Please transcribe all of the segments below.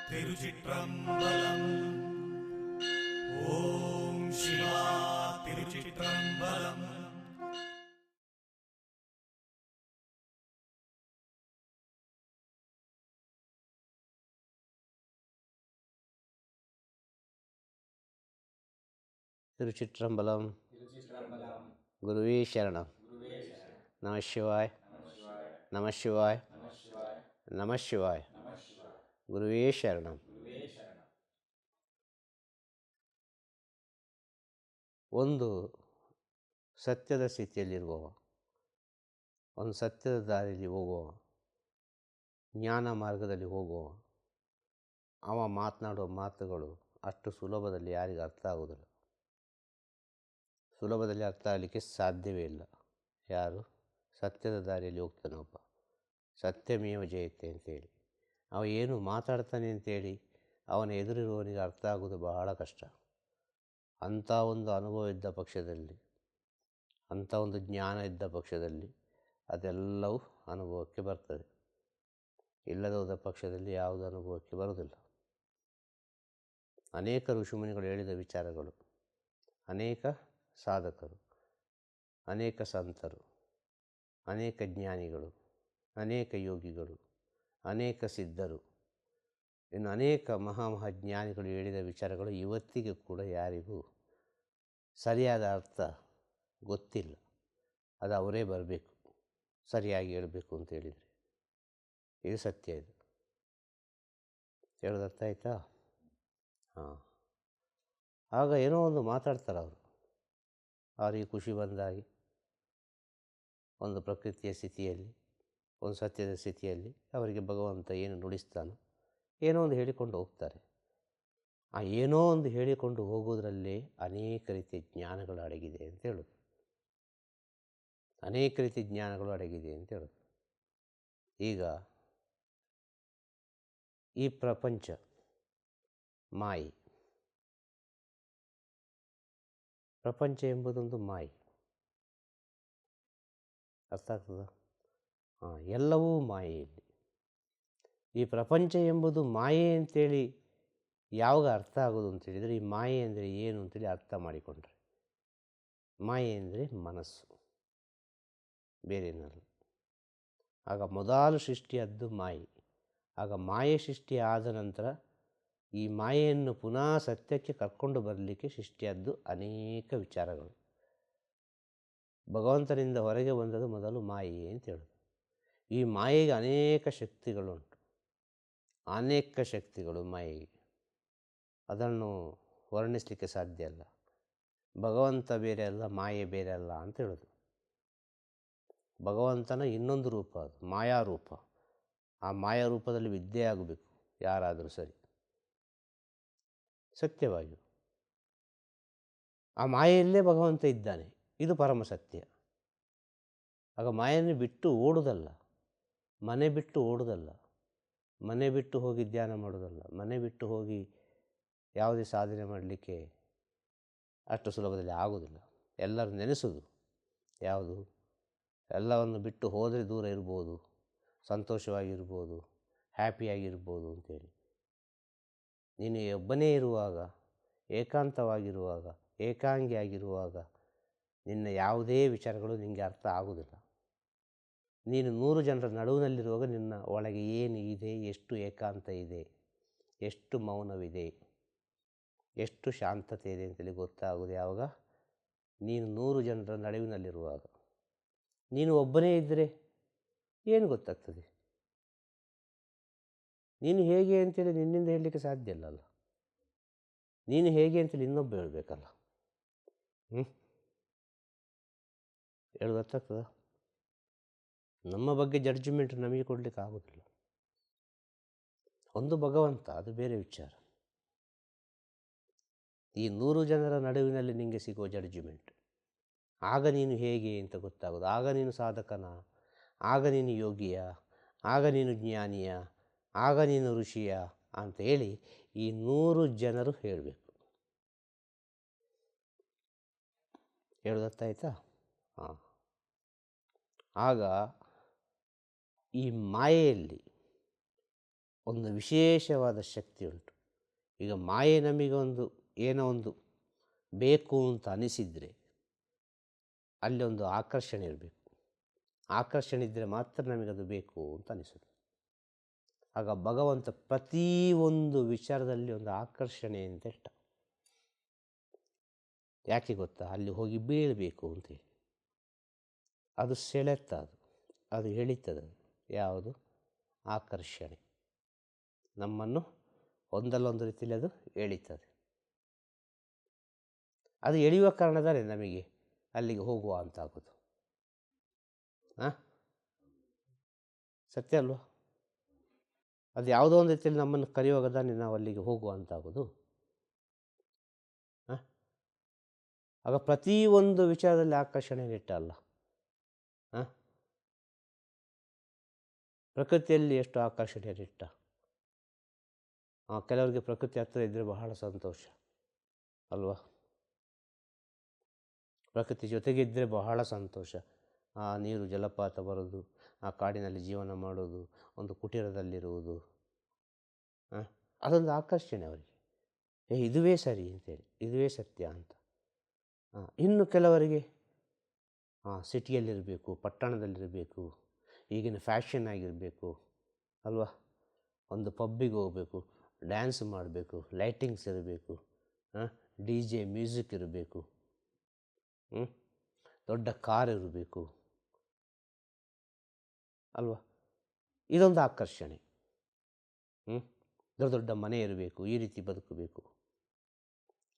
ತಿರುಚಿಟ್ರಂಬಲಂ. ಓಂ ಶಿವಾ ತಿರುಚಿಟ್ರಂಬಲಂ. ತಿರುಚಿಟ್ರಂಬಲಂ. ಗುರುವೇ ಶರಣಂ. ನಮಃ ಶಿವಾಯ. ನಮಃ ಶಿವಾಯ. ನಮಃ ಶಿವಾಯ. ಗುರುವೇ ಶರಣಂ. ಒಂದು ಸತ್ಯದ ಸ್ಥಿತಿಯಲ್ಲಿರುವವ, ಒಂದು ಸತ್ಯದ ದಾರಿಯಲ್ಲಿ ಹೋಗುವ, ಜ್ಞಾನ ಮಾರ್ಗದಲ್ಲಿ ಹೋಗುವ, ಅವ ಮಾತನಾಡುವ ಮಾತುಗಳು ಅಷ್ಟು ಸುಲಭದಲ್ಲಿ ಯಾರಿಗೂ ಅರ್ಥ ಆಗುವುದಿಲ್ಲ. ಸುಲಭದಲ್ಲಿ ಅರ್ಥ ಆಗಲಿಕ್ಕೆ ಸಾಧ್ಯವೇ ಇಲ್ಲ. ಯಾರು ಸತ್ಯದ ದಾರಿಯಲ್ಲಿ ಹೋಗ್ತಾನೆ ಒಬ್ಬ, ಸತ್ಯಮೇವ ಜಯತೆ ಅಂತೇಳಿ, ಅವ ಏನು ಮಾತಾಡ್ತಾನೆ ಅಂತೇಳಿ ಅವನ ಎದುರಿರುವವನಿಗೆ ಅರ್ಥ ಆಗೋದು ಬಹಳ ಕಷ್ಟ. ಅಂಥ ಒಂದು ಅನುಭವ ಇದ್ದ ಪಕ್ಷದಲ್ಲಿ, ಅಂಥ ಒಂದು ಜ್ಞಾನ ಇದ್ದ ಪಕ್ಷದಲ್ಲಿ ಅದೆಲ್ಲವೂ ಅನುಭವಕ್ಕೆ ಬರ್ತದೆ. ಇಲ್ಲದ ಹೋದ ಪಕ್ಷದಲ್ಲಿ ಯಾವುದು ಅನುಭವಕ್ಕೆ ಬರುವುದಿಲ್ಲ. ಅನೇಕ ಋಷಿಮುನಿಗಳು ಹೇಳಿದ ವಿಚಾರಗಳು, ಅನೇಕ ಸಾಧಕರು, ಅನೇಕ ಸಂತರು, ಅನೇಕ ಜ್ಞಾನಿಗಳು, ಅನೇಕ ಯೋಗಿಗಳು, ಅನೇಕ ಸಿದ್ಧರು, ಇನ್ನು ಅನೇಕ ಮಹಾಜ್ಞಾನಿಗಳು ಹೇಳಿದ ವಿಚಾರಗಳು ಇವತ್ತಿಗೆ ಕೂಡ ಯಾರಿಗೂ ಸರಿಯಾದ ಅರ್ಥ ಗೊತ್ತಿಲ್ಲ. ಅದು ಅವರೇ ಬರಬೇಕು, ಸರಿಯಾಗಿ ಹೇಳಬೇಕು ಅಂತ ಹೇಳಿದರೆ. ಇದು ಸತ್ಯ. ಇದು ಹೇಳೋದು ಅರ್ಥ ಆಯ್ತಾ? ಹಾಂ. ಆಗ ಏನೋ ಒಂದು ಮಾತಾಡ್ತಾರೆ ಅವರು, ಅವರಿಗೆ ಖುಷಿ ಬಂದಾಗಿ, ಒಂದು ಪ್ರಕೃತಿಯ ಸ್ಥಿತಿಯಲ್ಲಿ, ಒಂದು ಸತ್ಯದ ಸ್ಥಿತಿಯಲ್ಲಿ ಅವರಿಗೆ ಭಗವಂತ ಏನು ನುಡಿಸ್ತಾನೋ ಏನೋ ಒಂದು ಹೇಳಿಕೊಂಡು ಹೋಗ್ತಾರೆ. ಆ ಏನೋ ಒಂದು ಹೇಳಿಕೊಂಡು ಹೋಗೋದ್ರಲ್ಲೇ ಅನೇಕ ರೀತಿಯ ಜ್ಞಾನಗಳು ಅಡಗಿದೆ ಅಂತ ಹೇಳೋದು. ಅನೇಕ ರೀತಿಯ ಜ್ಞಾನಗಳು ಅಡಗಿದೆ ಅಂತ ಹೇಳೋದು. ಈಗ ಈ ಪ್ರಪಂಚ ಮಾಯಿ, ಪ್ರಪಂಚ ಎಂಬುದೊಂದು ಮಾಯಿ. ಅರ್ಥ ಆಗ್ತದ? ಹಾಂ, ಎಲ್ಲವೂ ಮಾಯೆಯಲ್ಲಿ. ಈ ಪ್ರಪಂಚ ಎಂಬುದು ಮಾಯೆ ಅಂತೇಳಿ ಯಾವಾಗ ಅರ್ಥ ಆಗೋದು ಅಂತೇಳಿದರೆ, ಈ ಮಾಯೆ ಅಂದರೆ ಏನು ಅಂತೇಳಿ ಅರ್ಥ ಮಾಡಿಕೊಂಡ್ರೆ, ಮಾಯೆ ಅಂದರೆ ಮನಸ್ಸು, ಬೇರೇನಲ್ಲ. ಆಗ ಮೊದಲು ಸೃಷ್ಟಿಯಾದ್ದು ಮಾಯೆ. ಆಗ ಮಾಯೆ ಸೃಷ್ಟಿ ಆದ ನಂತರ ಈ ಮಾಯೆಯನ್ನು ಪುನಃ ಸತ್ಯಕ್ಕೆ ಕರ್ಕೊಂಡು ಬರಲಿಕ್ಕೆ ಸೃಷ್ಟಿಯಾದ್ದು ಅನೇಕ ವಿಚಾರಗಳು. ಭಗವಂತನಿಂದ ಹೊರಗೆ ಬಂದದ್ದು ಮೊದಲು ಮಾಯೆ ಅಂತ ಹೇಳೋದು. ಈ ಮಾಯೆಗೆ ಅನೇಕ ಶಕ್ತಿಗಳುಂಟು, ಅನೇಕ ಶಕ್ತಿಗಳು ಮಾಯೆಗೆ. ಅದನ್ನು ವರ್ಣಿಸಲಿಕ್ಕೆ ಸಾಧ್ಯ ಅಲ್ಲ. ಭಗವಂತ ಬೇರೆ ಅಲ್ಲ, ಮಾಯೆ ಬೇರೆ ಅಲ್ಲ ಅಂತ ಹೇಳೋದು. ಭಗವಂತನ ಇನ್ನೊಂದು ರೂಪ ಅದು, ಮಾಯಾರೂಪ. ಆ ಮಾಯಾರೂಪದಲ್ಲಿ ವಿದ್ಯೆ ಆಗಬೇಕು ಯಾರಾದರೂ ಸರಿ, ಸತ್ಯವಾಗಿ. ಆ ಮಾಯೆಯಲ್ಲೇ ಭಗವಂತ ಇದ್ದಾನೆ, ಇದು ಪರಮ ಸತ್ಯ. ಆಗ ಮಾಯೆಯನ್ನು ಬಿಟ್ಟು ಓಡುವುದಲ್ಲ, ಮನೆ ಬಿಟ್ಟು ಓಡುವುದಲ್ಲ, ಮನೆ ಬಿಟ್ಟು ಹೋಗಿ ಧ್ಯಾನ ಮಾಡೋದಲ್ಲ, ಮನೆ ಬಿಟ್ಟು ಹೋಗಿ ಯಾವುದೇ ಸಾಧನೆ ಮಾಡಲಿಕ್ಕೆ ಅಷ್ಟು ಸುಲಭದಲ್ಲಿ ಆಗೋದಿಲ್ಲ. ಎಲ್ಲರೂ ನೆನೆಸೋದು ಯಾವುದು, ಎಲ್ಲವನ್ನು ಬಿಟ್ಟು ಹೋದರೆ ದೂರ ಇರ್ಬೋದು, ಸಂತೋಷವಾಗಿರ್ಬೋದು, ಹ್ಯಾಪಿಯಾಗಿರ್ಬೋದು ಅಂತೇಳಿ. ನೀನು ಒಬ್ಬನೇ ಇರುವಾಗ, ಏಕಾಂತವಾಗಿರುವಾಗ, ಏಕಾಂಗಿಯಾಗಿರುವಾಗ ನಿನ್ನ ಯಾವುದೇ ವಿಚಾರಗಳು ನಿನಗೆ ಅರ್ಥ ಆಗುವುದಿಲ್ಲ. ನೀನು 100 ಜನರ ನಡುವಿನಲ್ಲಿರುವಾಗ ನಿನ್ನ ಒಳಗೆ ಏನು ಇದೆ, ಎಷ್ಟು ಏಕಾಂತ ಇದೆ, ಎಷ್ಟು ಮೌನವಿದೆ, ಎಷ್ಟು ಶಾಂತತೆ ಇದೆ ಅಂತೇಳಿ ಗೊತ್ತಾಗೋದು ಯಾವಾಗ? ನೀನು 100 ಜನರ ನಡುವಿನಲ್ಲಿರುವಾಗ. ನೀನು ಒಬ್ಬನೇ ಇದ್ದರೆ ಏನು ಗೊತ್ತಾಗ್ತದೆ? ನೀನು ಹೇಗೆ ಅಂತೇಳಿ ನಿನ್ನಿಂದ ಹೇಳಲಿಕ್ಕೆ ಸಾಧ್ಯ ಇಲ್ಲಲ್ಲ. ನೀನು ಹೇಗೆ ಅಂತೇಳಿ ಇನ್ನೊಬ್ಬ ಹೇಳಬೇಕಲ್ಲ. ಹೇಳೋದು ಗೊತ್ತಾಗ್ತದ? ನಮ್ಮ ಬಗ್ಗೆ ಜಡ್ಜ್ಮೆಂಟ್ ನಮಗೆ ಕೊಡಲಿಕ್ಕೆ ಆಗೋದಿಲ್ಲ. ಒಂದು ಭಗವಂತ, ಅದು ಬೇರೆ ವಿಚಾರ. ಈ 100 ಜನರ ನಡುವಿನಲ್ಲಿ ನಿಮಗೆ ಸಿಗುವ ಜಡ್ಜ್ಮೆಂಟ್, ಆಗ ನೀನು ಹೇಗೆ ಅಂತ ಗೊತ್ತಾಗೋದು. ಆಗ ನೀನು ಸಾಧಕನ, ಆಗ ನೀನು ಯೋಗಿಯ, ಆಗ ನೀನು ಜ್ಞಾನಿಯ, ಆಗ ನೀನು ಋಷಿಯ ಅಂತ ಹೇಳಿ ಈ 100 ಜನರು ಹೇಳಬೇಕು. ಹೇಳೋದತ್ತಾಯ್ತಾ? ಹಾಂ. ಆಗ ಈ ಮಾಯೆಯಲ್ಲಿ ಒಂದು ವಿಶೇಷವಾದ ಶಕ್ತಿ ಉಂಟು. ಈಗ ಮಾಯೆ ನಮಗೆ ಏನೋ ಒಂದು ಬೇಕು ಅಂತ ಅನಿಸಿದರೆ ಅಲ್ಲಿ ಒಂದು ಆಕರ್ಷಣೆ ಇರಬೇಕು. ಆಕರ್ಷಣೆ ಇದ್ದರೆ ಮಾತ್ರ ನಮಗದು ಬೇಕು ಅಂತ ಅನಿಸುತ್ತೆ. ಆಗ ಭಗವಂತ ಪ್ರತಿಯೊಂದು ವಿಚಾರದಲ್ಲಿ ಒಂದು ಆಕರ್ಷಣೆ ಅಂತ ಇಟ್ಟ. ಯಾಕೆ ಗೊತ್ತಾ? ಅಲ್ಲಿ ಹೋಗಿ ಬೀಳಬೇಕು ಅಂತೇಳಿ. ಅದು ಸೆಳೆತ, ಅದು ಎಳಿತದೆ. ಯಾವುದು? ಆಕರ್ಷಣೆ. ನಮ್ಮನ್ನು ಒಂದಲ್ಲೊಂದು ರೀತಿಯಲ್ಲಿ ಅದು ಎಳಿತದೆ. ಅದು ಎಳೆಯುವ ಕಾರಣದಲ್ಲಿ ನಮಗೆ ಅಲ್ಲಿಗೆ ಹೋಗುವ ಅಂತಾಗೋದು. ಸತ್ಯ ಅಲ್ವಾ? ಅದು ಯಾವುದೋ ಒಂದು ರೀತಿಯಲ್ಲಿ ನಮ್ಮನ್ನು ಕರೆಯುವಾಗದಾನೆ ನಾವು ಅಲ್ಲಿಗೆ ಹೋಗುವಂತಾಗೋದು. ಆಗ ಪ್ರತಿಯೊಂದು ವಿಚಾರದಲ್ಲಿ ಆಕರ್ಷಣೆ ಇಟ್ಟ ಅಲ್ಲ. ಪ್ರಕೃತಿಯಲ್ಲಿ ಎಷ್ಟು ಆಕರ್ಷಣೆ ಇಟ್ಟ. ಕೆಲವರಿಗೆ ಪ್ರಕೃತಿ ಹತ್ತಿರ ಇದ್ದರೆ ಬಹಳ ಸಂತೋಷ ಅಲ್ವಾ? ಪ್ರಕೃತಿ ಜೊತೆಗಿದ್ದರೆ ಬಹಳ ಸಂತೋಷ. ಆ ನೀರು ಜಲಪಾತ ಬರೋದು, ಆ ಕಾಡಿನಲ್ಲಿ ಜೀವನ ಮಾಡೋದು, ಒಂದು ಕುಟೀರದಲ್ಲಿರುವುದು, ಅದೊಂದು ಆಕರ್ಷಣೆ ಅವರಿಗೆ. ಇದುವೇ ಸರಿ ಅಂತೇಳಿ, ಇದುವೇ ಸತ್ಯ ಅಂತ. ಇನ್ನು ಕೆಲವರಿಗೆ ಸಿಟಿಯಲ್ಲಿರಬೇಕು, ಪಟ್ಟಣದಲ್ಲಿರಬೇಕು, ಈಗಿನ ಫ್ಯಾಷನ್ ಆಗಿರಬೇಕು ಅಲ್ವಾ? ಒಂದು ಪಬ್ಬಿಗೆ ಹೋಗಬೇಕು, ಡ್ಯಾನ್ಸ್ ಮಾಡಬೇಕು, ಲೈಟಿಂಗ್ಸ್ ಇರಬೇಕು, DJ ಮ್ಯೂಸಿಕ್ ಇರಬೇಕು, ದೊಡ್ಡ ಕಾರ್ ಇರಬೇಕು ಅಲ್ವಾ? ಇದೊಂದು ಆಕರ್ಷಣೆ. ದೊಡ್ಡ ದೊಡ್ಡ ಮನೆ ಇರಬೇಕು, ಈ ರೀತಿ ಬದುಕಬೇಕು.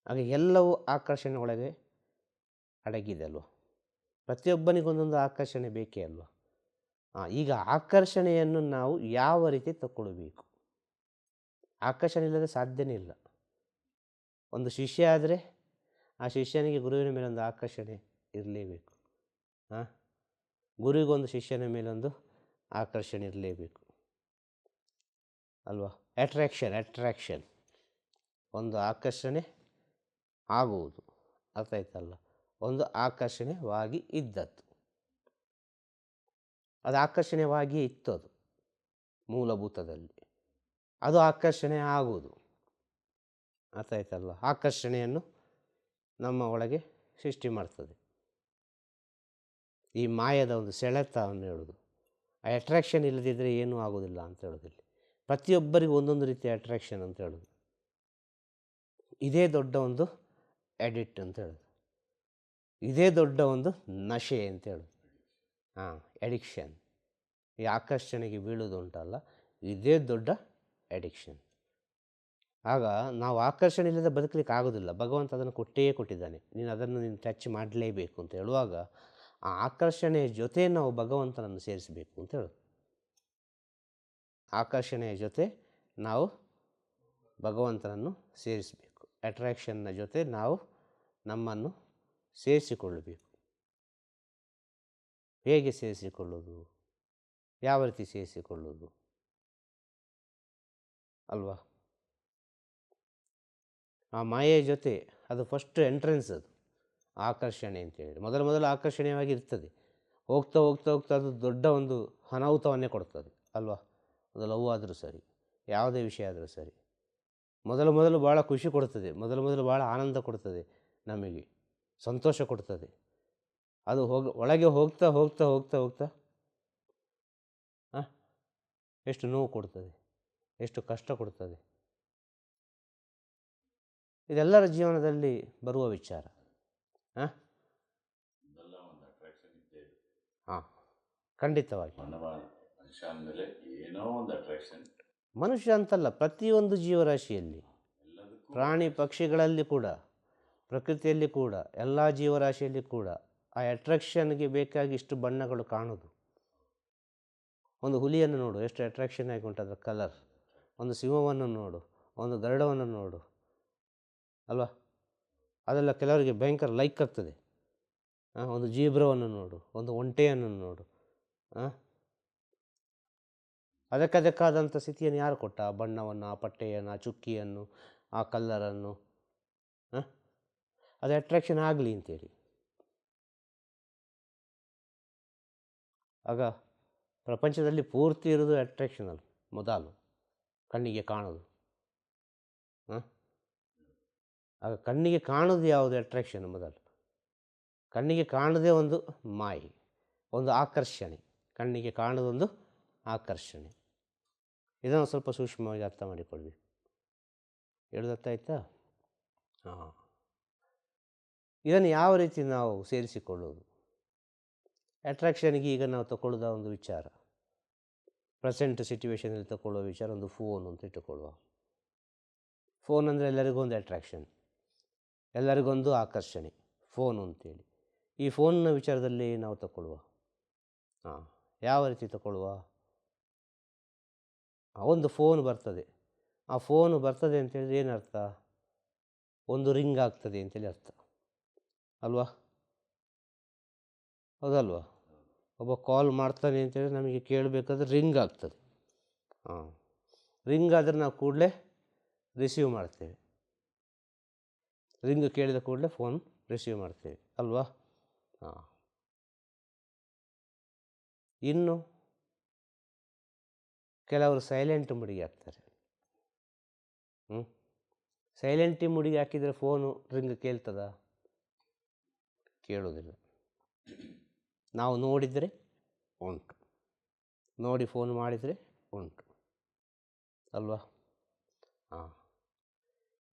ಹಾಗೆ ಎಲ್ಲವೂ ಆಕರ್ಷಣೆ ಒಳಗೆ ಅಡಗಿದೆ ಅಲ್ವ? ಪ್ರತಿಯೊಬ್ಬನಿಗೊಂದೊಂದು ಆಕರ್ಷಣೆ ಬೇಕೇ ಅಲ್ವ? ಈಗ ಆಕರ್ಷಣೆಯನ್ನು ನಾವು ಯಾವ ರೀತಿ ತಗೊಳ್ಬೇಕು? ಆಕರ್ಷಣೆ ಇಲ್ಲದೆ ಸಾಧ್ಯನೇ ಇಲ್ಲ. ಒಂದು ಶಿಷ್ಯ ಆದರೆ ಆ ಶಿಷ್ಯನಿಗೆ ಗುರುವಿನ ಮೇಲೊಂದು ಆಕರ್ಷಣೆ ಇರಲೇಬೇಕು. ಗುರುವಿಗೊಂದು ಶಿಷ್ಯನ ಮೇಲೊಂದು ಆಕರ್ಷಣೆ ಇರಲೇಬೇಕು ಅಲ್ವಾ? ಅಟ್ರಾಕ್ಷನ್ ಒಂದು ಆಕರ್ಷಣೆ ಆಗುವುದು. ಅರ್ಥ ಆಯ್ತಲ್ಲ? ಒಂದು ಆಕರ್ಷಣೆವಾಗಿ ಇದ್ದದ್ದು, ಅದು ಆಕರ್ಷಣೆವಾಗಿ ಇತ್ತು. ಅದು ಮೂಲಭೂತದಲ್ಲಿ ಅದು ಆಕರ್ಷಣೆ ಆಗುವುದು. ಅರ್ಥ ಆಯ್ತಲ್ವ? ಆಕರ್ಷಣೆಯನ್ನು ನಮ್ಮ ಒಳಗೆ ಸೃಷ್ಟಿ ಮಾಡ್ತದೆ. ಈ ಮಾಯದ ಒಂದು ಸೆಳೆತವನ್ನು ಹೇಳೋದು. ಆ ಅಟ್ರಾಕ್ಷನ್ ಇಲ್ಲದಿದ್ದರೆ ಏನೂ ಆಗೋದಿಲ್ಲ ಅಂತ ಹೇಳೋದಿಲ್ಲ. ಪ್ರತಿಯೊಬ್ಬರಿಗೂ ಒಂದೊಂದು ರೀತಿಯ ಅಟ್ರಾಕ್ಷನ್ ಅಂತ ಹೇಳೋದು. ಇದೇ ದೊಡ್ಡ ಒಂದು ಎಡಿಟ್ ಅಂತ ಹೇಳೋದು. ಇದೇ ದೊಡ್ಡ ಒಂದು ನಶೆ ಅಂತ ಹೇಳೋದು. ಎಡಿಕ್ಷನ್. ಈ ಆಕರ್ಷಣೆಗೆ ಬೀಳೋದು ಉಂಟಲ್ಲ, ಇದೇ ದೊಡ್ಡ ಎಡಿಕ್ಷನ್. ಆಗ ನಾವು ಆಕರ್ಷಣೆ ಇಲ್ಲದೆ ಬದುಕಲಿಕ್ಕೆ ಆಗೋದಿಲ್ಲ. ಭಗವಂತ ಅದನ್ನು ಕೊಟ್ಟಿದ್ದಾನೆ. ನೀನು ಟಚ್ ಮಾಡಲೇಬೇಕು ಅಂತ ಹೇಳುವಾಗ ಆ ಆಕರ್ಷಣೆಯ ಜೊತೆ ನಾವು ಭಗವಂತನನ್ನು ಸೇರಿಸಬೇಕು ಅಂತ ಹೇಳೋದು. ಆಕರ್ಷಣೆಯ ಜೊತೆ ನಾವು ಭಗವಂತನನ್ನು ಸೇರಿಸಬೇಕು. ಅಟ್ರಾಕ್ಷನ್ನ ಜೊತೆ ನಾವು ನಮ್ಮನ್ನು ಸೇರಿಸಿಕೊಳ್ಳಬೇಕು. ಹೇಗೆ ಸೇರಿಸಿಕೊಳ್ಳೋದು? ಯಾವ ರೀತಿ ಸೇರಿಸಿಕೊಳ್ಳೋದು ಅಲ್ವಾ? ಆ ಮಾಯೆಯ ಜೊತೆ ಅದು ಫಸ್ಟ್ ಎಂಟ್ರೆನ್ಸ್. ಅದು ಆಕರ್ಷಣೆ ಅಂತೇಳಿ ಮೊದಲು ಆಕರ್ಷಣೀಯವಾಗಿ ಇರ್ತದೆ. ಹೋಗ್ತಾ ಹೋಗ್ತಾ ಹೋಗ್ತಾ ಅದು ದೊಡ್ಡ ಒಂದು ಅನಾಹುತವನ್ನೇ ಕೊಡ್ತದೆ ಅಲ್ವಾ? ಅದು ಲವ್ ಆದರೂ ಸರಿ, ಯಾವುದೇ ವಿಷಯ ಆದರೂ ಸರಿ, ಮೊದಲು ಭಾಳ ಖುಷಿ ಕೊಡ್ತದೆ, ಮೊದಲು ಭಾಳ ಆನಂದ ಕೊಡ್ತದೆ, ನಮಗೆ ಸಂತೋಷ ಕೊಡ್ತದೆ. ಅದು ಒಳಗೆ ಹೋಗ್ತಾ ಹೋಗ್ತಾ ಹೋಗ್ತಾ ಹೋಗ್ತಾ ಎಷ್ಟು ನೋವು ಕೊಡ್ತದೆ, ಎಷ್ಟು ಕಷ್ಟ ಕೊಡ್ತದೆ. ಇದೆಲ್ಲರ ಜೀವನದಲ್ಲಿ ಬರುವ ವಿಚಾರ. ಖಂಡಿತವಾಗಿ ಮನುಷ್ಯ ಅಂತಲ್ಲ, ಪ್ರತಿಯೊಂದು ಜೀವರಾಶಿಯಲ್ಲಿ, ಪ್ರಾಣಿ ಪಕ್ಷಿಗಳಲ್ಲಿ ಕೂಡ, ಪ್ರಕೃತಿಯಲ್ಲಿ ಕೂಡ, ಎಲ್ಲ ಜೀವರಾಶಿಯಲ್ಲಿ ಕೂಡ ಆ ಅಟ್ರಾಕ್ಷನ್ಗೆ ಬೇಕಾಗಿ ಇಷ್ಟು ಬಣ್ಣಗಳು ಕಾಣೋದು. ಒಂದು ಹುಲಿಯನ್ನು ನೋಡು, ಎಷ್ಟು ಅಟ್ರಾಕ್ಷನ್ ಆಗಿ ಉಂಟು ಅದರ ಕಲರ್. ಒಂದು ಸಿಂಹವನ್ನು ನೋಡು, ಒಂದು ಗರುಡವನ್ನು ನೋಡು ಅಲ್ವಾ? ಅದೆಲ್ಲ ಕೆಲವರಿಗೆ ಭಯಂಕರ ಲೈಕ್ ಆಗ್ತದೆ. ಒಂದು ಜೀಬ್ರವನ್ನು ನೋಡು, ಒಂದು ಒಂಟೆಯನ್ನು ನೋಡು. ಅದಕ್ಕದಕ್ಕಾದಂಥ ಸ್ಥಿತಿಯನ್ನು ಯಾರು ಕೊಟ್ಟ? ಆ ಬಣ್ಣವನ್ನು, ಆ ಪಟ್ಟೆಯನ್ನು, ಆ ಚುಕ್ಕಿಯನ್ನು, ಆ ಕಲ್ಲರನ್ನು. ಅದು ಅಟ್ರಾಕ್ಷನ್ ಆಗಲಿ ಅಂತೇಳಿ. ಆಗ ಪ್ರಪಂಚದಲ್ಲಿ ಪೂರ್ತಿ ಇರೋದು ಅಟ್ರಾಕ್ಷನಲ್ ಮೊದಲು. ಕಣ್ಣಿಗೆ ಕಾಣೋದು. ಆಗ ಕಣ್ಣಿಗೆ ಕಾಣೋದು ಯಾವುದು? ಅಟ್ರಾಕ್ಷನ್ ಮೊದಲು. ಕಣ್ಣಿಗೆ ಕಾಣದೇ ಒಂದು ಮಾಯೆ, ಒಂದು ಆಕರ್ಷಣೆ. ಕಣ್ಣಿಗೆ ಕಾಣೋದೊಂದು ಆಕರ್ಷಣೆ. ಇದನ್ನು ಸ್ವಲ್ಪ ಸೂಕ್ಷ್ಮವಾಗಿ ಅರ್ಥ ಮಾಡಿಕೊಳ್ಬೇಕು. ಹೇಳೋದತ್ತಾಯ್ತಾ? ಹಾಂ. ಇದನ್ನು ಯಾವ ರೀತಿ ನಾವು ಸೇರಿಸಿಕೊಳ್ಳೋದು? ಅಟ್ರಾಕ್ಷನ್ಗೆ ಈಗ ನಾವು ತಗೊಳ್ಳೋದ ಒಂದು ವಿಚಾರ, ಪ್ರೆಸೆಂಟ್ ಸಿಚುವೇಷನಲ್ಲಿ ತಗೊಳ್ಳೋ ವಿಚಾರ ಒಂದು ಫೋನ್ ಅಂತ ಇಟ್ಟುಕೊಳ್ಳುವ. ಫೋನ್ ಅಂದರೆ ಎಲ್ಲರಿಗೂ ಒಂದು ಅಟ್ರಾಕ್ಷನ್, ಎಲ್ಲರಿಗೊಂದು ಆಕರ್ಷಣೆ, ಫೋನು ಅಂತೇಳಿ. ಈ ಫೋನ್ನ ವಿಚಾರದಲ್ಲಿ ನಾವು ತಗೊಳ್ಳುವ. ಯಾವ ರೀತಿ ತಗೊಳ್ಳುವ? ಒಂದು ಫೋನ್ ಬರ್ತದೆ. ಆ ಫೋನು ಬರ್ತದೆ ಅಂತೇಳಿದ್ರೆ ಏನರ್ಥ? ಒಂದು ರಿಂಗ್ ಆಗ್ತದೆ ಅಂತೇಳಿ ಅರ್ಥ ಅಲ್ವಾ? ಹೌದಲ್ವಾ? ಒಬ್ಬ ಕಾಲ್ ಮಾಡ್ತಾನೆ ಅಂತೇಳಿ ನಮಗೆ ಕೇಳಬೇಕಾದ್ರೆ ರಿಂಗ್ ಆಗ್ತದೆ. ರಿಂಗ್ ಆದರೆ ನಾವು ಕೂಡಲೇ ರಿಸೀವ್ ಮಾಡ್ತೇವೆ. ರಿಂಗ್ ಕೇಳಿದ ಕೂಡಲೇ ಫೋನ್ ರಿಸೀವ್ ಮಾಡ್ತೇವೆ ಅಲ್ವಾ? ಇನ್ನು ಕೆಲವರು ಸೈಲೆಂಟ್ ಮುಡಿಗೆ ಹಾಕ್ತಾರೆ. ಸೈಲೆಂಟ್ ಮುಡಿಗೆ ಹಾಕಿದರೆ ಫೋನು ರಿಂಗ್ ಕೇಳ್ತದ? ಕೇಳೋದಿಲ್ಲ. ನಾವು ನೋಡಿದರೆ ಉಂಟು, ನೋಡಿ ಫೋನ್ ಮಾಡಿದರೆ ಉಂಟು ಅಲ್ವಾ?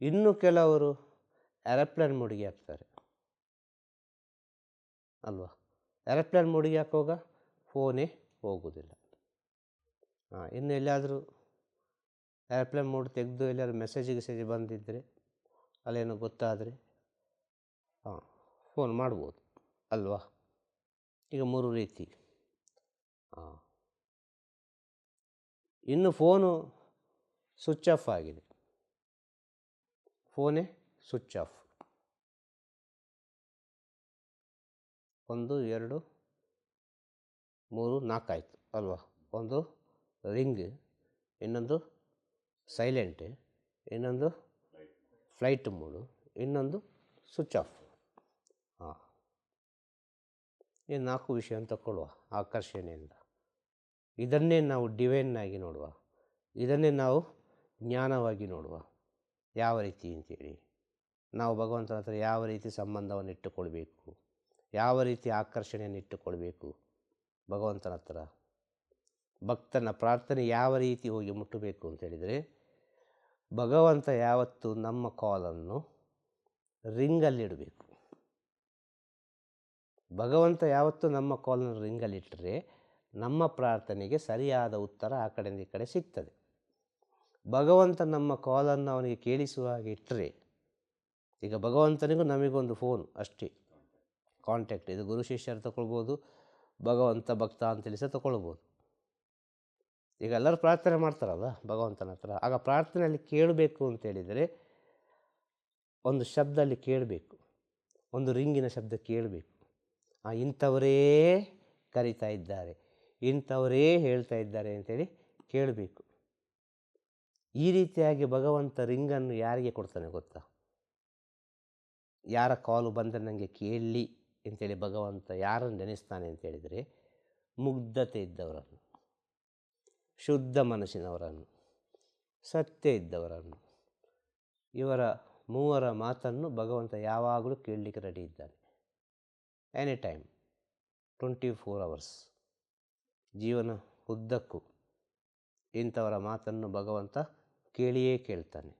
ಇನ್ನು ಕೆಲವರು ಏರೋಪ್ಲೇನ್ ಮೋಡಿಗೆ ಹಾಕ್ತಾರೆ ಅಲ್ವಾ? ಏರೋಪ್ಲೇನ್ ಮೋಡಿಗೆ ಹಾಕುವಾಗ ಫೋನೇ ಹೋಗುವುದಿಲ್ಲ. ಇನ್ನು ಎಲ್ಲಾದರೂ ಏರೋಪ್ಲೇನ್ ಮೋಡ್ ತೆಗೆದು ಎಲ್ಲಾದರೂ ಮೆಸೇಜ್ ಬಂದಿದ್ದರೆ, ಅಲ್ಲೇನೋ ಗೊತ್ತಾದರೆ ಫೋನ್ ಮಾಡ್ಬೋದು ಅಲ್ವಾ? ಈಗ 3 ರೀತಿ. ಇನ್ನು ಫೋನು ಸ್ವಿಚ್ ಆಫ್ ಆಗಿದೆ. ಫೋನೇ ಸ್ವಿಚ್ ಆಫ್. 1 2 3 4 ಆಯಿತು ಅಲ್ವಾ? ಒಂದು ರಿಂಗ್, ಇನ್ನೊಂದು ಸೈಲೆಂಟ್, ಇನ್ನೊಂದು ಫ್ಲೈಟ್ ಮೋಡು, ಇನ್ನೊಂದು ಸ್ವಿಚ್ ಆಫ್. ಈ 4 ವಿಷಯ ತಗೊಳ್ಳುವ ಆಕರ್ಷಣೆಯಿಂದ. ಇದನ್ನೇ ನಾವು ಡಿವೈನ್ ಆಗಿ ನೋಡುವ, ಇದನ್ನೇ ನಾವು ಜ್ಞಾನವಾಗಿ ನೋಡುವ. ಯಾವ ರೀತಿ ಅಂತೇಳಿ ನಾವು ಭಗವಂತನ ಹತ್ರ ಯಾವ ರೀತಿ ಸಂಬಂಧವನ್ನು ಇಟ್ಟುಕೊಳ್ಬೇಕು, ಯಾವ ರೀತಿ ಆಕರ್ಷಣೆಯನ್ನು ಇಟ್ಟುಕೊಳ್ಬೇಕು ಭಗವಂತನ ಹತ್ರ. ಭಕ್ತನ ಪ್ರಾರ್ಥನೆ ಯಾವ ರೀತಿ ಹೋಗಿ ಮುಟ್ಟಬೇಕು ಅಂತೇಳಿದರೆ, ಭಗವಂತ ಯಾವತ್ತು ನಮ್ಮ ಕಾಲನ್ನು ರಿಂಗಲ್ಲಿಡಬೇಕು. ಭಗವಂತ ಯಾವತ್ತು ನಮ್ಮ ಕಾಲನ್ನು ರಿಂಗಲ್ಲಿಟ್ಟರೆ ನಮ್ಮ ಪ್ರಾರ್ಥನೆಗೆ ಸರಿಯಾದ ಉತ್ತರ ಆ ಕಡೆಯಿಂದ ಈ ಕಡೆ ಸಿಗ್ತದೆ. ಭಗವಂತ ನಮ್ಮ ಕಾಲನ್ನು ಅವನಿಗೆ ಕೇಳಿಸುವ ಹಾಗೆ ಇಟ್ಟರೆ, ಈಗ ಭಗವಂತನಿಗೂ ನಮಗೊಂದು ಫೋನ್ ಅಷ್ಟೇ ಕಾಂಟ್ಯಾಕ್ಟ್. ಇದು ಗುರು ಶಿಷ್ಯರು ತಗೊಳ್ಬೋದು, ಭಗವಂತ ಭಕ್ತ ಅಂತೇಳಿ ಸಹ ತಗೊಳ್ಬೋದು. ಈಗ ಎಲ್ಲರೂ ಪ್ರಾರ್ಥನೆ ಮಾಡ್ತಾರಲ್ಲ ಭಗವಂತನ ಹತ್ರ. ಆಗ ಪ್ರಾರ್ಥನೆಯಲ್ಲಿ ಕೇಳಬೇಕು ಅಂತೇಳಿದರೆ ಒಂದು ಶಬ್ದ ಅಲ್ಲಿ ಕೇಳಬೇಕು, ಒಂದು ರಿಂಗಿನ ಶಬ್ದ ಕೇಳಬೇಕು. ಇಂಥವರೇ ಕರೀತಾ ಇದ್ದಾರೆ, ಇಂಥವರೇ ಹೇಳ್ತಾ ಇದ್ದಾರೆ ಅಂತೇಳಿ ಕೇಳಬೇಕು. ಈ ರೀತಿಯಾಗಿ ಭಗವಂತ ರಿಂಗನ್ನು ಯಾರಿಗೆ ಕೊಡ್ತಾನೆ ಗೊತ್ತಾ? ಯಾರ ಕಾಲು ಬಂದರೆ ನನಗೆ ಕೇಳಲಿ ಅಂತೇಳಿ ಭಗವಂತ ಯಾರನ್ನು ನೆನೆಸ್ತಾನೆ ಅಂತೇಳಿದರೆ, ಮುಗ್ಧತೆ ಇದ್ದವರನ್ನು, ಶುದ್ಧ ಮನಸ್ಸಿನವರನ್ನು, ಸತ್ಯ ಇದ್ದವರನ್ನು. ಇವರ 3 ಮಾತನ್ನು ಭಗವಂತ ಯಾವಾಗಲೂ ಕೇಳಲಿಕ್ಕೆ ರೆಡಿ ಇದ್ದಾನೆ. ಎನಿ ಟೈಮ್, 24 hours ಜೀವನ ಉದ್ದಕ್ಕೂ ಇಂಥವರ ಮಾತನ್ನು ಭಗವಂತ ಕೇಳಿಯೇ ಕೇಳ್ತಾನೆ.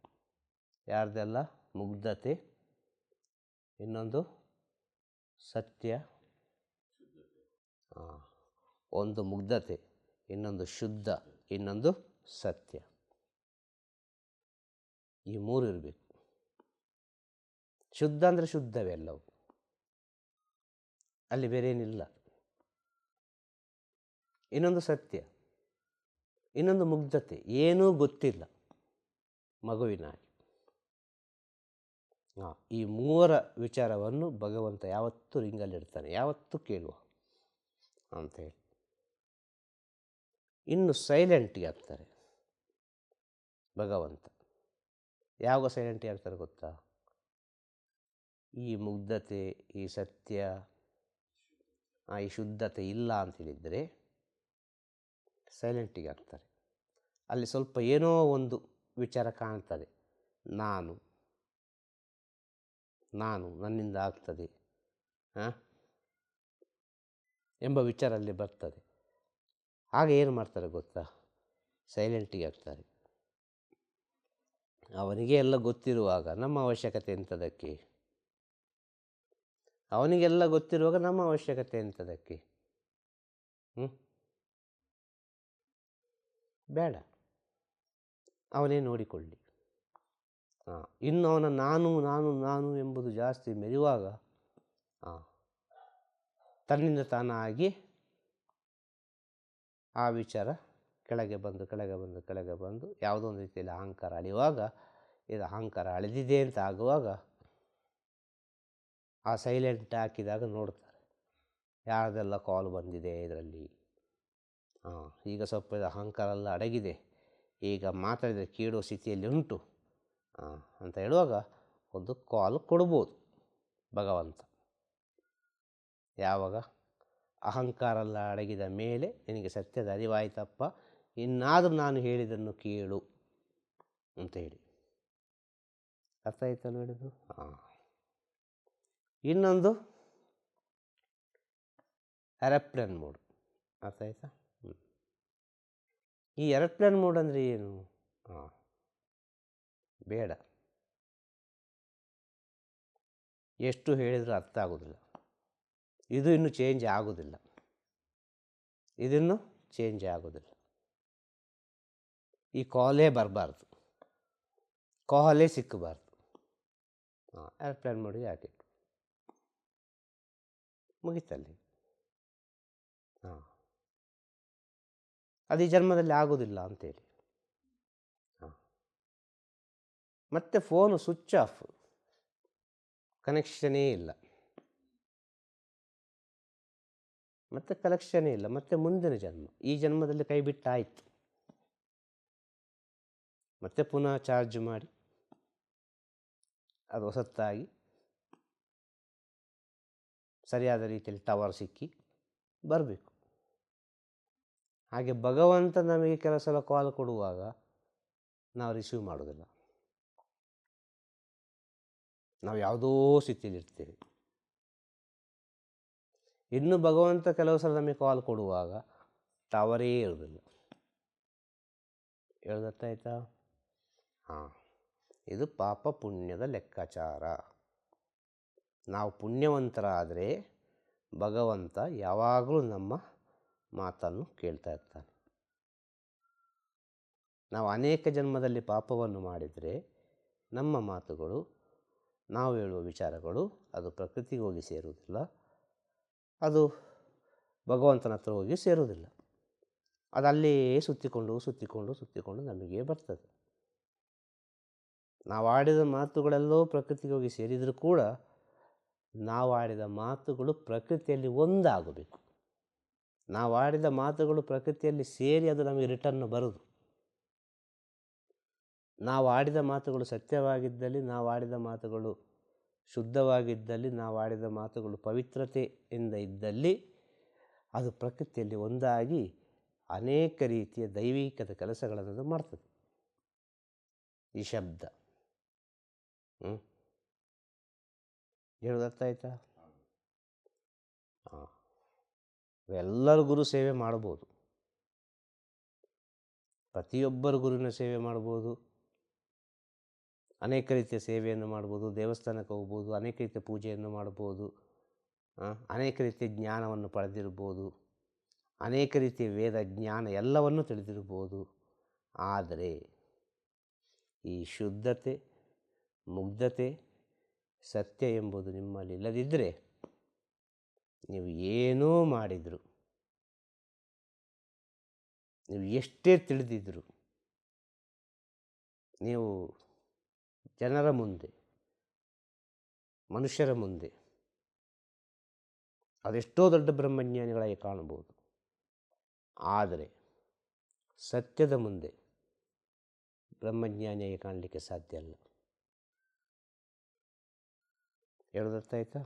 ಯಾರ್ದೆಲ್ಲ? ಮುಗ್ಧತೆ, ಇನ್ನೊಂದು ಸತ್ಯ, ಒಂದು ಮುಗ್ಧತೆ, ಇನ್ನೊಂದು ಶುದ್ಧ, ಇನ್ನೊಂದು ಸತ್ಯ. ಈ 3 ಇರಬೇಕು. ಶುದ್ಧ ಅಂದರೆ ಶುದ್ಧವೇ ಎಲ್ಲವೂ, ಅಲ್ಲಿ ಬೇರೆ ಏನಿಲ್ಲ. ಇನ್ನೊಂದು ಸತ್ಯ, ಇನ್ನೊಂದು ಮುಗ್ಧತೆ, ಏನೂ ಗೊತ್ತಿಲ್ಲ ಮಗುವಿನ ಹಾಗೆ. ಈ 3 ವಿಚಾರವನ್ನು ಭಗವಂತ ಯಾವತ್ತೂ ರಿಂಗಲ್ಲಿಡ್ತಾನೆ, ಯಾವತ್ತೂ ಕೇಳುವ ಅಂಥೇಳಿ. ಇನ್ನು ಸೈಲೆಂಟಿಗೆ ಆಗ್ತಾರೆ ಭಗವಂತ. ಯಾವಾಗ ಸೈಲೆಂಟಿಗೆ ಆಗ್ತಾರೆ ಗೊತ್ತಾ? ಈ ಮುಗ್ಧತೆ, ಈ ಸತ್ಯ, ಈ ಶುದ್ಧತೆ ಇಲ್ಲ ಅಂತೇಳಿದರೆ ಸೈಲೆಂಟಿಗೆ ಆಗ್ತಾರೆ. ಅಲ್ಲಿ ಸ್ವಲ್ಪ ಏನೋ ಒಂದು ವಿಚಾರ ಕಾಣ್ತದೆ. ನಾನು ನಾನು ನನ್ನಿಂದ ಆಗ್ತದೆ ಎಂಬ ವಿಚಾರ ಅಲ್ಲಿ ಬರ್ತದೆ. ಆಗ ಏನು ಮಾಡ್ತಾರೆ ಗೊತ್ತಾ? ಸೈಲೆಂಟಿಗೆ ಆಗ್ತಾರೆ. ಅವನಿಗೆ ಎಲ್ಲ ಗೊತ್ತಿರುವಾಗ ನಮ್ಮ ಅವಶ್ಯಕತೆ ಎಂಥದಕ್ಕೆ? ಅವನಿಗೆಲ್ಲ ಗೊತ್ತಿರುವಾಗ ನಮ್ಮ ಅವಶ್ಯಕತೆ ಎಂಥದಕ್ಕೆ? ಬೇಡ, ಅವನೇ ನೋಡಿಕೊಳ್ಳಿ. ಇನ್ನು ಅವನ ನಾನು ನಾನು ನಾನು ಎಂಬುದು ಜಾಸ್ತಿ ಮೆರೆಯುವಾಗ ತನ್ನಿಂದ ತಾನಾಗಿ ಆ ವಿಚಾರ ಕೆಳಗೆ ಬಂದು ಯಾವುದೋ ಒಂದು ರೀತಿಯಲ್ಲಿ ಅಹಂಕಾರ ಅಳೆಯುವಾಗ, ಇದು ಅಹಂಕಾರ ಅಳೆದಿದೆ ಅಂತ ಆಗುವಾಗ ಆ ಸೈಲೆಂಟ್ ಹಾಕಿದಾಗ ನೋಡ್ತಾರೆ ಯಾರ್ದೆಲ್ಲ ಕಾಲ್ ಬಂದಿದೆ ಇದರಲ್ಲಿ. ಈಗ ಸ್ವಲ್ಪ ಇದು ಅಹಂಕಾರ ಎಲ್ಲ ಅಡಗಿದೆ, ಈಗ ಮಾತಾಡಿದರೆ ಕೇಳೋ ಸ್ಥಿತಿಯಲ್ಲಿ ಉಂಟು ಅಂತ ಹೇಳುವಾಗ ಒಂದು ಕಾಲ್ ಕೊಡ್ಬೋದು ಭಗವಂತ. ಯಾವಾಗ? ಅಹಂಕಾರ ಎಲ್ಲ ಅಡಗಿದ ಮೇಲೆ ನಿನಗೆ ಸತ್ಯದ ಅರಿವಾಯ್ತಪ್ಪ, ಇನ್ನಾದರೂ ನಾನು ಹೇಳಿದ್ದನ್ನು ಕೇಳು ಅಂತ ಹೇಳಿ. ಅರ್ಥ ಆಯ್ತಲ್ಲ ಹೇಳಿದ್ದು? ಇನ್ನೊಂದು ಏರೋಪ್ಲೇನ್ ಮೋಡ್. ಅರ್ಥ ಆಯ್ತಾ? ಈ ಏರೋಪ್ಲೇನ್ ಮೋಡ್ ಅಂದರೆ ಏನು? ಬೇಡ, ಎಷ್ಟು ಹೇಳಿದರೂ ಅರ್ಥ ಆಗೋದಿಲ್ಲ. ಇದು ಇನ್ನೂ ಚೇಂಜ್ ಆಗೋದಿಲ್ಲ, ಇದನ್ನು ಚೇಂಜ್ ಆಗೋದಿಲ್ಲ. ಈ ಕಾಲೇ ಬರಬಾರ್ದು, ಕಾಲೇ ಸಿಕ್ಕಬಾರ್ದು. ಏರ್ಪ್ಲೇನ್ ಮೋಡಿಗೆ ಹಾಕಿಟ್ಟು ಮುಗಿತಲ್ಲಿ. ಅದು ಈ ಜನ್ಮದಲ್ಲಿ ಆಗೋದಿಲ್ಲ ಅಂತೇಳಿ. ಮತ್ತೆ ಫೋನು ಸ್ವಿಚ್ ಆಫ್, ಕನೆಕ್ಷನೇ ಇಲ್ಲ, ಮತ್ತೆ ಕನೆಕ್ಷನೇ ಇಲ್ಲ. ಮತ್ತೆ ಮುಂದಿನ ಜನ್ಮ, ಈ ಜನ್ಮದಲ್ಲಿ ಕೈ ಬಿಟ್ಟಾಯಿತು. ಮತ್ತೆ ಪುನಃ ಚಾರ್ಜ್ ಮಾಡಿ ಅದು ಹೊಸತ್ತಾಗಿ ಸರಿಯಾದ ರೀತಿಯಲ್ಲಿ ಟವರ್ ಸಿಕ್ಕಿ ಬರಬೇಕು. ಹಾಗೆ ಭಗವಂತ ನಮಗೆ ಕೆಲವು ಸಲ ಕಾಲ್ ಕೊಡುವಾಗ ನಾವು ರಿಸೀವ್ ಮಾಡೋದಿಲ್ಲ, ನಾವು ಯಾವುದೋ ಸ್ಥಿತಿಯಲ್ಲಿ ಇರ್ತೇವೆ. ಇನ್ನು ಭಗವಂತ ಕೆಲವು ಸಲ ನಮಗೆ ಕಾಲ್ ಕೊಡುವಾಗ ಟವರೇ ಇರೋದಿಲ್ಲ. ಹೇಳ್ದತ್ತಾಯ್ತಾ? ಇದು ಪಾಪ ಪುಣ್ಯದ ಲೆಕ್ಕಾಚಾರ. ನಾವು ಪುಣ್ಯವಂತರಾದರೆ ಭಗವಂತ ಯಾವಾಗಲೂ ನಮ್ಮ ಮಾತನ್ನು ಕೇಳ್ತಾ ಇರ್ತಾನೆ. ನಾವು ಅನೇಕ ಜನ್ಮದಲ್ಲಿ ಪಾಪವನ್ನು ಮಾಡಿದರೆ ನಮ್ಮ ಮಾತುಗಳು, ನಾವು ಹೇಳುವ ವಿಚಾರಗಳು ಅದು ಪ್ರಕೃತಿಗೆ ಹೋಗಿ ಸೇರುವುದಿಲ್ಲ, ಅದು ಭಗವಂತನ ಹತ್ರ ಹೋಗಿ ಸೇರುವುದಿಲ್ಲ. ಅದಲ್ಲೇ ಸುತ್ತಿಕೊಂಡು ನಮಗೆ ಬರ್ತದೆ. ನಾವು ಆಡಿದ ಮಾತುಗಳೆಲ್ಲವೂ ಪ್ರಕೃತಿಗೆ ಹೋಗಿ ಸೇರಿದರೂ ಕೂಡ ನಾವು ಆಡಿದ ಮಾತುಗಳು ಪ್ರಕೃತಿಯಲ್ಲಿ ಒಂದಾಗಬೇಕು. ನಾವು ಆಡಿದ ಮಾತುಗಳು ಪ್ರಕೃತಿಯಲ್ಲಿ ಸೇರಿ ಅದು ನಮಗೆ ರಿಟರ್ನ್ ಬರುವುದು. ನಾವು ಆಡಿದ ಮಾತುಗಳು ಸತ್ಯವಾಗಿದ್ದಲ್ಲಿ, ನಾವು ಆಡಿದ ಮಾತುಗಳು ಶುದ್ಧವಾಗಿದ್ದಲ್ಲಿ, ನಾವು ಆಡಿದ ಮಾತುಗಳು ಪವಿತ್ರತೆಯಿಂದ ಇದ್ದಲ್ಲಿ ಅದು ಪ್ರಕೃತಿಯಲ್ಲಿ ಒಂದಾಗಿ ಅನೇಕ ರೀತಿಯ ದೈವಿಕದ ಕೆಲಸಗಳನ್ನು ಮಾಡ್ತದೆ. ಈ ಶಬ್ದ ಹೇಳೋದು ಅರ್ಥ ಆಯ್ತಾ? ಎಲ್ಲರೂ ಗುರು ಸೇವೆ ಮಾಡ್ಬೋದು, ಪ್ರತಿಯೊಬ್ಬರು ಗುರುವಿನ ಸೇವೆ ಮಾಡ್ಬೋದು, ಅನೇಕ ರೀತಿಯ ಸೇವೆಯನ್ನು ಮಾಡ್ಬೋದು, ದೇವಸ್ಥಾನಕ್ಕೆ ಹೋಗ್ಬೋದು, ಅನೇಕ ರೀತಿಯ ಪೂಜೆಯನ್ನು ಮಾಡ್ಬೋದು, ಅನೇಕ ರೀತಿಯ ಜ್ಞಾನವನ್ನು ಪಡೆದಿರ್ಬೋದು, ಅನೇಕ ರೀತಿಯ ವೇದ ಜ್ಞಾನ ಎಲ್ಲವನ್ನೂ ತಿಳಿದಿರ್ಬೋದು. ಆದರೆ ಈ ಶುದ್ಧತೆ, ಮುಗ್ಧತೆ, ಸತ್ಯ ಎಂಬುದು ನಿಮ್ಮಲ್ಲಿ ಇಲ್ಲದಿದ್ದರೆ ನೀವು ಏನೂ ಮಾಡಿದರು, ನೀವು ಎಷ್ಟೇ ತಿಳಿದಿದ್ದರು, ನೀವು ಜನರ ಮುಂದೆ, ಮನುಷ್ಯರ ಮುಂದೆ ಅದೆಷ್ಟೋ ದೊಡ್ಡ ಬ್ರಹ್ಮಜ್ಞಾನಿಗಳಾಗಿ ಕಾಣಬಹುದು. ಆದರೆ ಸತ್ಯದ ಮುಂದೆ ಬ್ರಹ್ಮಜ್ಞಾನಿಯಾಗಿ ಕಾಣಲಿಕ್ಕೆ ಸಾಧ್ಯ ಅಲ್ಲ. ಹೇಳೋದರ್ಥ ಆಯ್ತಾ?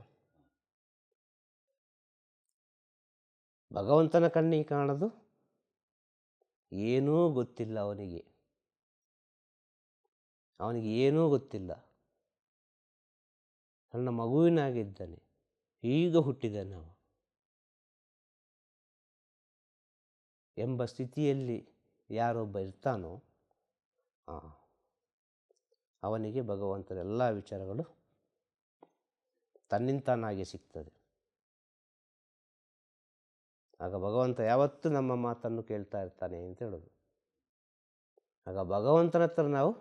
ಭಗವಂತನ ಕಣ್ಣಿಗೆ ಕಾಣೋದು ಏನೂ ಗೊತ್ತಿಲ್ಲ ಅವನಿಗೆ. ಏನೂ ಗೊತ್ತಿಲ್ಲ. ನನ್ನ ಮಗುವಿನಾಗಿದ್ದಾನೆ, ಈಗ ಹುಟ್ಟಿದ್ದಾನೆ ಅವ ಎಂಬ ಸ್ಥಿತಿಯಲ್ಲಿ ಯಾರೊಬ್ಬ ಇರ್ತಾನೋ ಅವನಿಗೆ ಭಗವಂತನ ಎಲ್ಲ ವಿಚಾರಗಳು ತನ್ನಿಂತಾನಾಗಿ ಸಿಗ್ತದೆ. ಆಗ ಭಗವಂತ ಯಾವತ್ತೂ ನಮ್ಮ ಮಾತನ್ನು ಕೇಳ್ತಾ ಇರ್ತಾನೆ ಅಂತ ಹೇಳೋದು. ಆಗ ಭಗವಂತನ ಹತ್ರ ನಾವು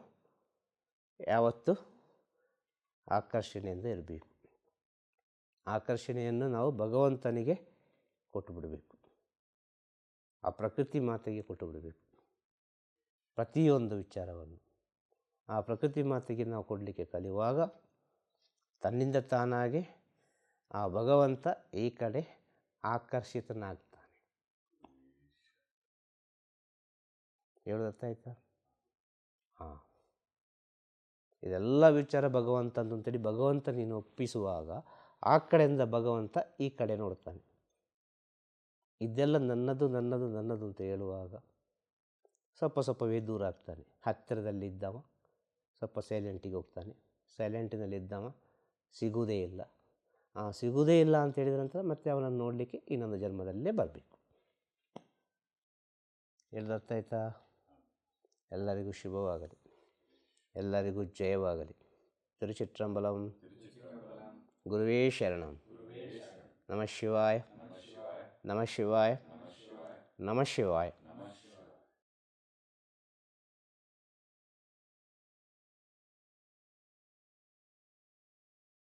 ಯಾವತ್ತೂ ಆಕರ್ಷಣೆಯಿಂದ ಇರಬೇಕು. ಆಕರ್ಷಣೆಯನ್ನು ನಾವು ಭಗವಂತನಿಗೆ ಕೊಟ್ಟು ಬಿಡಬೇಕು, ಆ ಪ್ರಕೃತಿ ಮಾತೆಗೆ ಕೊಟ್ಟು ಬಿಡಬೇಕು ಪ್ರತಿಯೊಂದು ವಿಚಾರವನ್ನು. ಆ ಪ್ರಕೃತಿ ಮಾತೆಗೆ ನಾವು ಕೊಡಲಿಕ್ಕೆ ಕಲಿಯುವಾಗ ತನ್ನಿಂದ ತಾನಾಗೆ ಆ ಭಗವಂತ ಈ ಕಡೆ ಆಕರ್ಷಿತನಾಗ್ತಾನೆ. ಹೇಳೋದಾಯ್ತಾ? ಇದೆಲ್ಲ ವಿಚಾರ ಭಗವಂತಂದು ಅಂತೇಳಿ ಭಗವಂತ ನೀನು ಒಪ್ಪಿಸುವಾಗ ಆ ಕಡೆಯಿಂದ ಭಗವಂತ ಈ ಕಡೆ ನೋಡ್ತಾನೆ. ಇದೆಲ್ಲ ನನ್ನದು ನನ್ನದು ನನ್ನದು ಅಂತ ಹೇಳುವಾಗ ಸ್ವಲ್ಪ ಸ್ವಲ್ಪವೇ ದೂರ ಆಗ್ತಾನೆ. ಹತ್ತಿರದಲ್ಲಿದ್ದವ ಸ್ವಲ್ಪ ಸೈಲೆಂಟಿಗೆ ಹೋಗ್ತಾನೆ, ಸೈಲೆಂಟಿನಲ್ಲಿದ್ದವ ಸಿಗುವುದೇ ಇಲ್ಲ. ಸಿಗುವುದೇ ಇಲ್ಲ ಅಂತ ಹೇಳಿದ ನಂತರ ಮತ್ತೆ ಅವನನ್ನು ನೋಡಲಿಕ್ಕೆ ಇನ್ನೊಂದು ಜನ್ಮದಲ್ಲೇ ಬರಬೇಕು. ಹೇಳ್ದಾಯ್ತಾ? ಎಲ್ಲರಿಗೂ ಶುಭವಾಗಲಿ, ಎಲ್ಲರಿಗೂ ಜಯವಾಗಲಿ. ತಿರುಚಿಟ್ರಂಬಲಂ. ಗುರುವೇ ಶರಣಂ. ನಮಃ ಶಿವಾಯ, ನಮಃ ಶಿವಾಯ, ನಮಃ ಶಿವಾಯ.